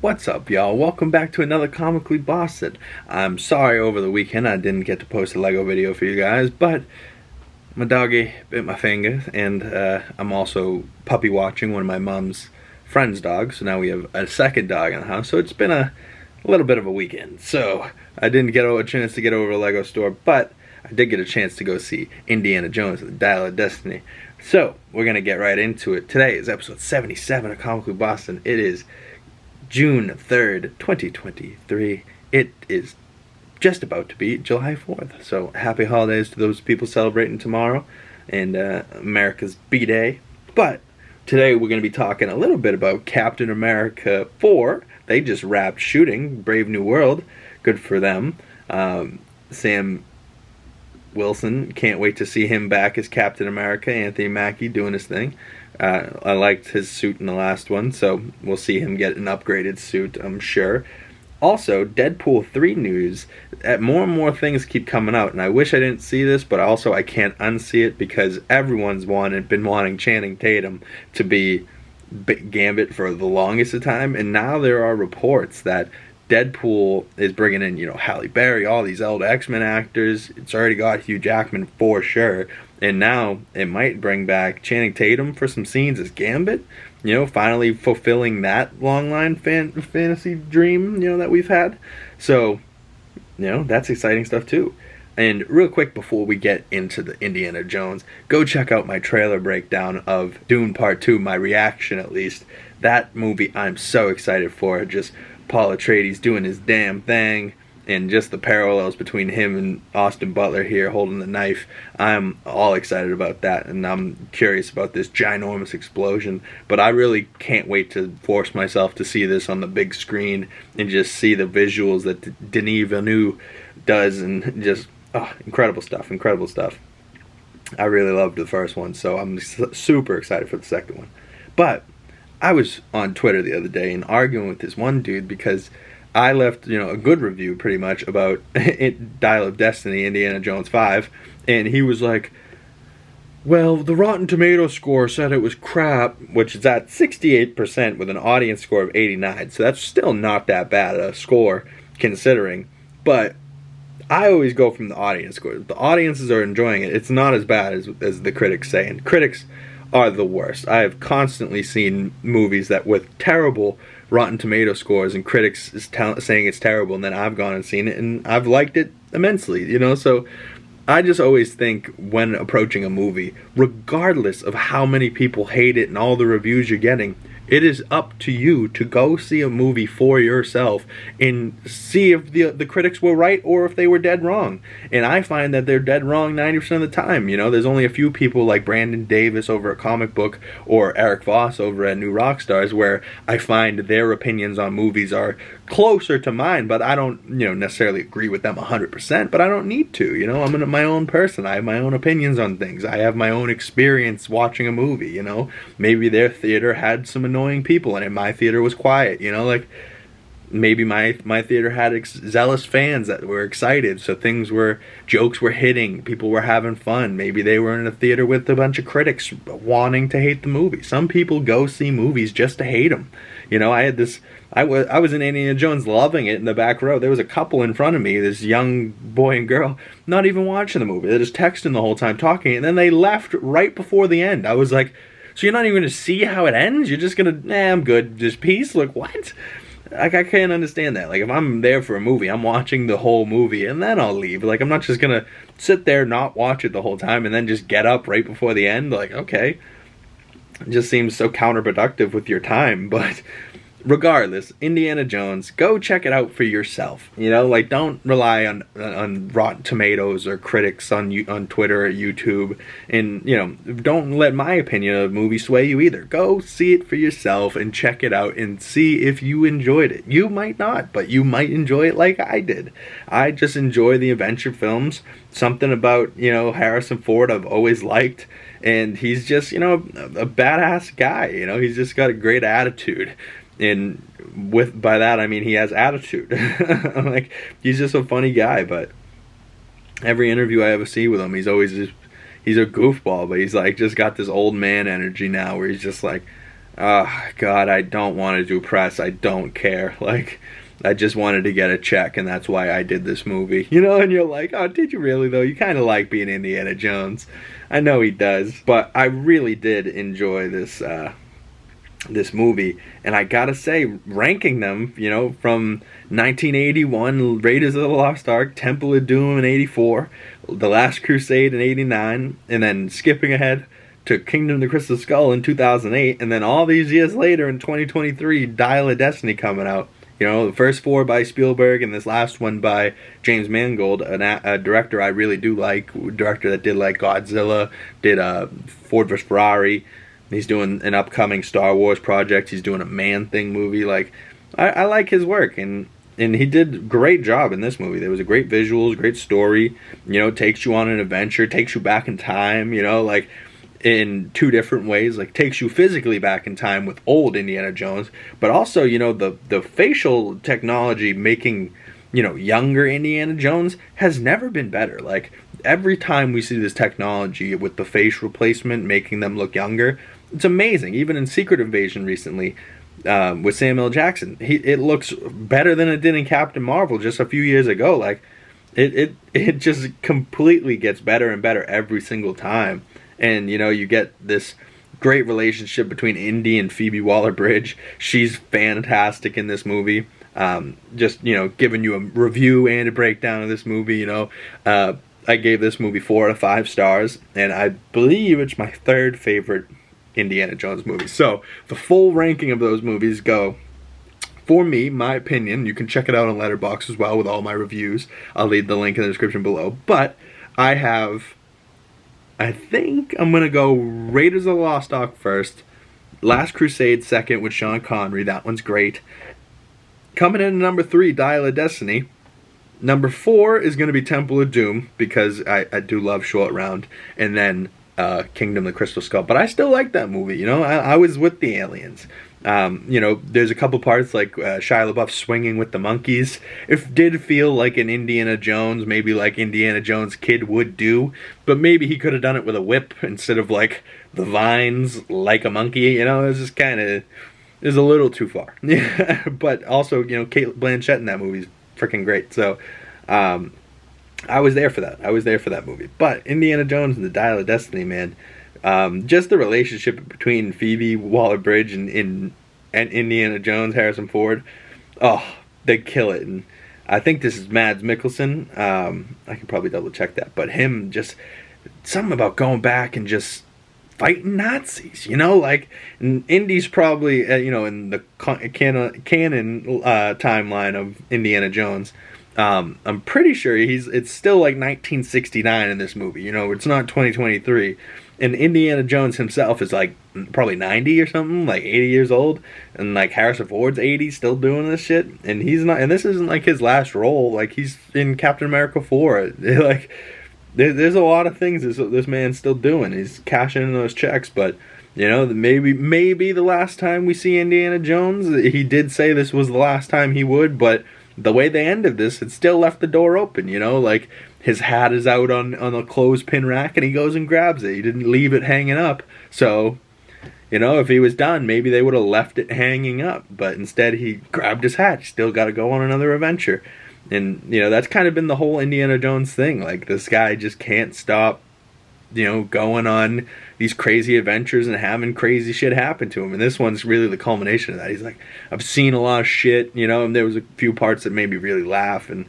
What's up, y'all? Welcome back to another Comically Boston. I'm sorry over the weekend I didn't get to post a Lego video for you guys, but my doggy bit my finger, and I'm also puppy watching one of my mom's friend's dogs, so now we have a second dog in the house, so it's been a little bit of a weekend. So I didn't get a chance to get over to the Lego store, but I did get a chance to go see Indiana Jones and the Dial of Destiny. So we're going to get right into it. Today is episode 77 of Comically Boston. It is June 3rd, 2023. It is just about to be July 4th. So happy holidays to those people celebrating tomorrow and America's B-Day. But today we're going to be talking a little bit about Captain America 4. They just wrapped shooting Brave New World. Good for them. Sam Wilson, can't wait to see him back as Captain America. Anthony Mackie doing his thing. I liked his suit in the last one, so we'll see him get an upgraded suit, I'm sure. Also, Deadpool 3 news. More and more things keep coming out, and I wish I didn't see this, but also I can't unsee it because everyone's been wanting Channing Tatum to be Gambit for the longest of time, and now there are reports that Deadpool is bringing in, Halle Berry, all these old X-Men actors. It's already got Hugh Jackman for sure. And now it might bring back Channing Tatum for some scenes as Gambit. Finally fulfilling that long line fantasy dream, that we've had. So, that's exciting stuff too. And real quick before we get into the Indiana Jones, go check out my trailer breakdown of Dune Part 2, my reaction at least. That movie I'm so excited for. Just Paul Atreides doing his damn thing, and just the parallels between him and Austin Butler here holding the knife. I'm all excited about that, and I'm curious about this ginormous explosion. But I really can't wait to force myself to see this on the big screen and just see the visuals that Denis Villeneuve does, and just incredible stuff, incredible stuff. I really loved the first one, so I'm super excited for the second one. But I was on Twitter the other day and arguing with this one dude because I left, a good review pretty much about Dial of Destiny, Indiana Jones 5, and he was like, well, the Rotten Tomatoes score said it was crap, which is at 68% with an audience score of 89, so that's still not that bad a score considering, but I always go from the audience score. If the audiences are enjoying it, it's not as bad as the critics say, and critics are the worst. I have constantly seen movies that with terrible Rotten Tomato scores and critics saying it's terrible, and then I've gone and seen it and I've liked it immensely, so I just always think when approaching a movie, regardless of how many people hate it and all the reviews you're getting, it is up to you to go see a movie for yourself and see if the critics were right or if they were dead wrong. And I find that they're dead wrong 90% of the time. There's only a few people like Brandon Davis over at Comic Book or Eric Voss over at New Rockstars where I find their opinions on movies are closer to mine, but I don't necessarily agree with them 100%, but I don't need to. I'm my own person. I have my own opinions on things. I have my own experience watching a movie. Maybe their theater had some annoying people in it. My theater was quiet. Maybe my theater had zealous fans that were excited, so jokes were hitting, people were having fun. Maybe they were in a theater with a bunch of critics wanting to hate the movie. Some people go see movies just to hate them. I was in Indiana Jones loving it in the back row. There was a couple in front of me, this young boy and girl, not even watching the movie. They're just texting the whole time, talking, and then they left right before the end. I was like, so you're not even going to see how it ends? You're just going to, I'm good, just peace? Like, what? I can't understand that. Like, if I'm there for a movie, I'm watching the whole movie, and then I'll leave. Like, I'm not just going to sit there, not watch it the whole time, and then just get up right before the end. Like, okay. It just seems so counterproductive with your time, but regardless, Indiana Jones, go check it out for yourself. Don't rely on Rotten Tomatoes or critics on Twitter or YouTube, and don't let my opinion of a movie sway you either. Go see it for yourself and check it out and see if you enjoyed it. You might not, but you might enjoy it like I did. I just enjoy the adventure films. Something about Harrison Ford I've always liked, and he's just a badass guy. He's just got a great attitude. And by that I mean he has attitude. Like, he's just a funny guy. But every interview I ever see with him, he's a goofball, but he's like just got this old man energy now where he's just like, Oh, God, I don't want to do press. I don't care. Like, I just wanted to get a check, and that's why I did this movie. You know, and you're like, oh, did you really, though? You kind of like being Indiana Jones. I know he does. But I really did enjoy this movie, and I gotta say, ranking them, you know, from 1981, Raiders of the Lost Ark, Temple of Doom in 84, The Last Crusade in 89, and then skipping ahead to Kingdom of the Crystal Skull in 2008, and then all these years later in 2023, Dial of Destiny coming out. You know, the first four by Spielberg and this last one by James Mangold, a director I really do like, a director that did like Godzilla, did Ford vs. Ferrari. He's doing an upcoming Star Wars project. He's doing a Man-Thing movie. Like, I like his work, and he did a great job in this movie. There was a great visuals, great story. You know, takes you on an adventure, takes you back in time. You know, like in two different ways. Like takes you physically back in time with old Indiana Jones, but also, you know, the facial technology making, you know, younger Indiana Jones has never been better. Like every time we see this technology with the face replacement making them look younger, it's amazing. Even in Secret Invasion recently, with Samuel Jackson, it looks better than it did in Captain Marvel just a few years ago. Like it just completely gets better and better every single time. And you know, you get this great relationship between Indy and Phoebe Waller-Bridge. She's fantastic in this movie. Just, you know, giving you a review and a breakdown of this movie. You know, I gave this movie 4 out of 5 stars, and I believe it's my third favorite Indiana Jones movie. So the full ranking of those movies go, for me, my opinion, you can check it out on Letterboxd as well with all my reviews. I'll leave the link in the description below. But I think I'm going to go Raiders of the Lost Ark first, Last Crusade second with Sean Connery. That one's great. Coming in at number 3, Dial of Destiny. Number 4 is going to be Temple of Doom, because I do love Short Round. And then Kingdom of the Crystal Skull. But I still like that movie, you know. I was with the aliens. You know, there's a couple parts like Shia LaBeouf swinging with the monkeys. It did feel like an Indiana Jones, maybe like Indiana Jones kid would do, but maybe he could have done it with a whip instead of like the vines like a monkey. You know, it was just kind of, it was a little too far. Yeah, but also, you know, Cate Blanchett in that movie is freaking great. So I was there for that. I was there for that movie. But Indiana Jones and the Dial of Destiny, man. Just the relationship between Phoebe Waller-Bridge and Indiana Jones, Harrison Ford. Oh, they kill it. And I think this is Mads Mikkelsen. I can probably double check that. But him, just something about going back and just fighting Nazis, you know, like Indy's probably, you know, in the canon timeline of Indiana Jones. I'm pretty sure it's still like 1969 in this movie. You know, it's not 2023. And Indiana Jones himself is like probably 90 or something, like 80 years old, and like Harrison Ford's 80, still doing this shit, and he's not. And this isn't like his last role. Like he's in Captain America 4. Like there's a lot of things this man's still doing. He's cashing in those checks, but you know, maybe the last time we see Indiana Jones, he did say this was the last time he would, but the way they ended this, it still left the door open. You know, like his hat is out on a clothespin rack, and he goes and grabs it. He didn't leave it hanging up. So, you know, if he was done, maybe they would have left it hanging up. But instead, he grabbed his hat. He's still got to go on another adventure. And, you know, that's kind of been the whole Indiana Jones thing. Like, this guy just can't stop, you know, going on these crazy adventures and having crazy shit happen to him. And this one's really the culmination of that. He's like, I've seen a lot of shit, you know, and there was a few parts that made me really laugh. And,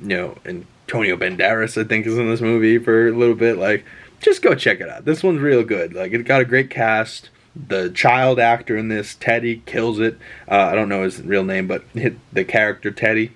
you know, and Antonio Banderas, I think, is in this movie for a little bit. Like, just go check it out. This one's real good. Like, it got a great cast. The child actor in this, Teddy, kills it. I don't know his real name, but the character Teddy,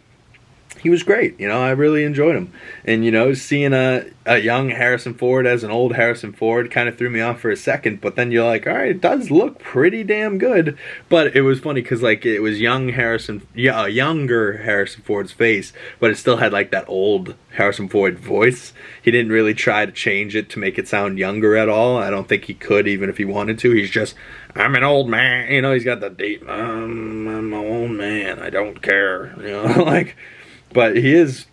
he was great. You know, I really enjoyed him. And, you know, seeing a young Harrison Ford as an old Harrison Ford kind of threw me off for a second. But then you're like, all right, it does look pretty damn good. But it was funny because, like, it was younger Harrison Ford's face, but it still had, like, that old Harrison Ford voice. He didn't really try to change it to make it sound younger at all. I don't think he could, even if he wanted to. He's just, I'm an old man. You know, he's got the deep, I'm an old man. I don't care. You know, like... But he is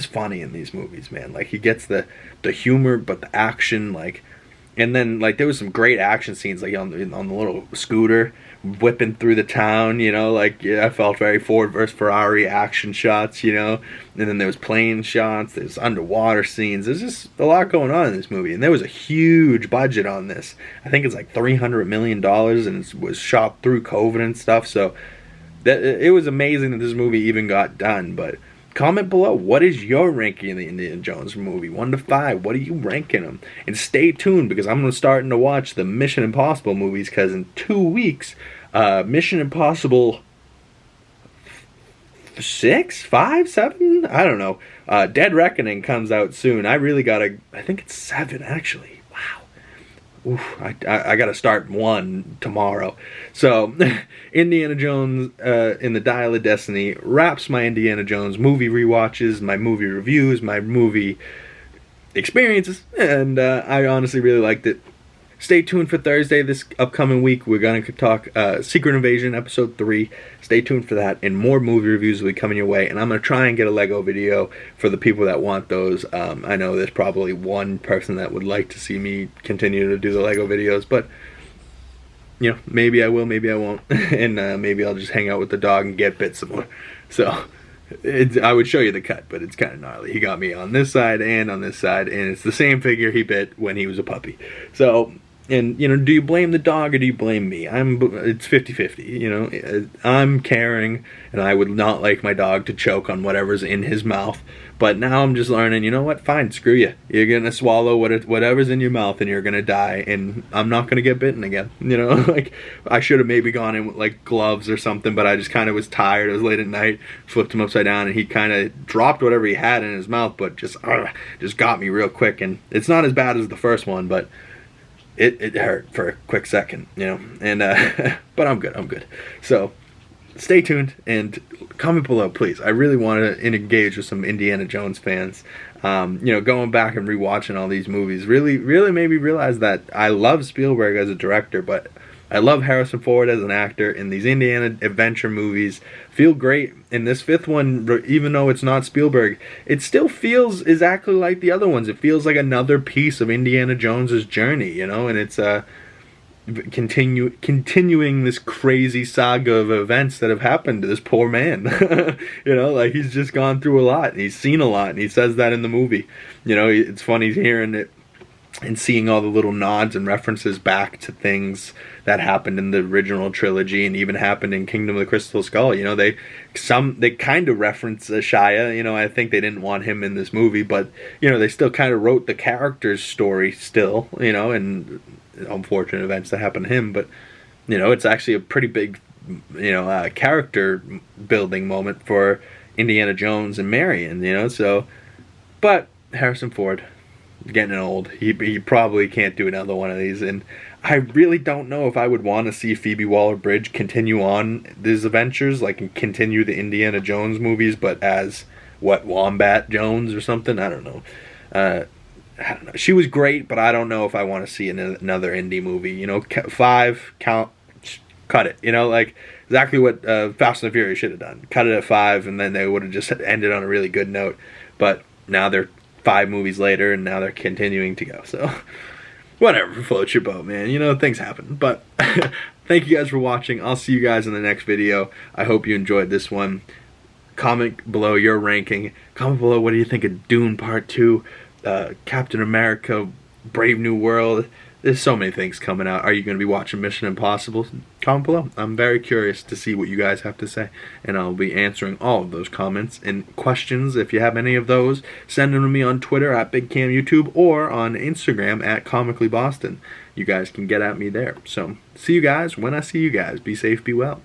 funny in these movies, man. Like, he gets the humor, but the action, like, And then, like, there was some great action scenes, like on the little scooter whipping through the town, you know, like, yeah, I felt very Ford versus Ferrari action shots, you know. And then there was plane shots, there's underwater scenes. There's just a lot going on in this movie, and there was a huge budget on this. I think it's like $300 million, and it was shot through COVID and stuff. So it was amazing that this movie even got done. But comment below, what is your ranking in the Indiana Jones movie? 1 to 5, what are you ranking them? And stay tuned, because I'm starting to watch the Mission Impossible movies, because in 2 weeks, Mission Impossible 6, 5, 7? I don't know. Dead Reckoning comes out soon. I think it's 7, actually. Wow. Oof, I gotta start 1 tomorrow. So, Indiana Jones in the Dial of Destiny wraps my Indiana Jones movie rewatches, my movie reviews, my movie experiences, and I honestly really liked it. Stay tuned for Thursday this upcoming week. We're going to talk Secret Invasion Episode 3. Stay tuned for that, and more movie reviews will be coming your way. And I'm going to try and get a Lego video for the people that want those. I know there's probably one person that would like to see me continue to do the Lego videos, but, you know, maybe I will, maybe I won't. And maybe I'll just hang out with the dog and get bit some more. So, I would show you the cut, but it's kind of gnarly. He got me on this side and on this side, and it's the same figure he bit when he was a puppy. So, and, you know, do you blame the dog or do you blame me? It's 50-50, you know. I'm caring, and I would not like my dog to choke on whatever's in his mouth. But now I'm just learning, you know what, fine, screw you. You're going to swallow whatever's in your mouth, and you're going to die, and I'm not going to get bitten again. You know, like, I should have maybe gone in with, like, gloves or something, but I just kind of was tired. It was late at night, flipped him upside down, and he kind of dropped whatever he had in his mouth, but just got me real quick. And it's not as bad as the first one, but it hurt for a quick second, you know. And but I'm good. So stay tuned and comment below, please. I really want to engage with some Indiana Jones fans. You know, going back and rewatching all these movies really made me realize that I love Spielberg as a director, but I love Harrison Ford as an actor, and these Indiana adventure movies feel great. And this 5th one, even though it's not Spielberg, it still feels exactly like the other ones. It feels like another piece of Indiana Jones's journey, you know, and it's continuing this crazy saga of events that have happened to this poor man. You know, like, he's just gone through a lot, and he's seen a lot, and he says that in the movie. You know, it's funny hearing it and seeing all the little nods and references back to things that happened in the original trilogy and even happened in Kingdom of the Crystal Skull. You know, they kind of reference Shia. You know, I think they didn't want him in this movie, but, you know, they still kind of wrote the character's story still, you know, and unfortunate events that happened to him. But, you know, it's actually a pretty big, you know, character building moment for Indiana Jones and Marion, you know. So, but Harrison Ford, getting old, he probably can't do another one of these, and I really don't know if I would want to see Phoebe Waller-Bridge continue on these adventures, like continue the Indiana Jones movies, but as Wombat Jones or something. I don't know. I don't know. She was great, but I don't know if I want to see another Indy movie. You know, 5, cut it. You know, like exactly what Fast and the Furious should have done. Cut it at 5, and then they would have just ended on a really good note. But now they're 5 movies later, and now they're continuing to go. So, whatever, float your boat, man. You know, things happen. But thank you guys for watching. I'll see you guys in the next video. I hope you enjoyed this one. Comment below your ranking. Comment below, what do you think of Dune Part 2, Captain America, Brave New World. There's so many things coming out. Are you going to be watching Mission Impossible? Comment below. I'm very curious to see what you guys have to say, and I'll be answering all of those comments and questions. If you have any of those, send them to me on Twitter at BigCamYouTube or on Instagram at ComicallyBoston. You guys can get at me there. So, see you guys when I see you guys. Be safe, be well.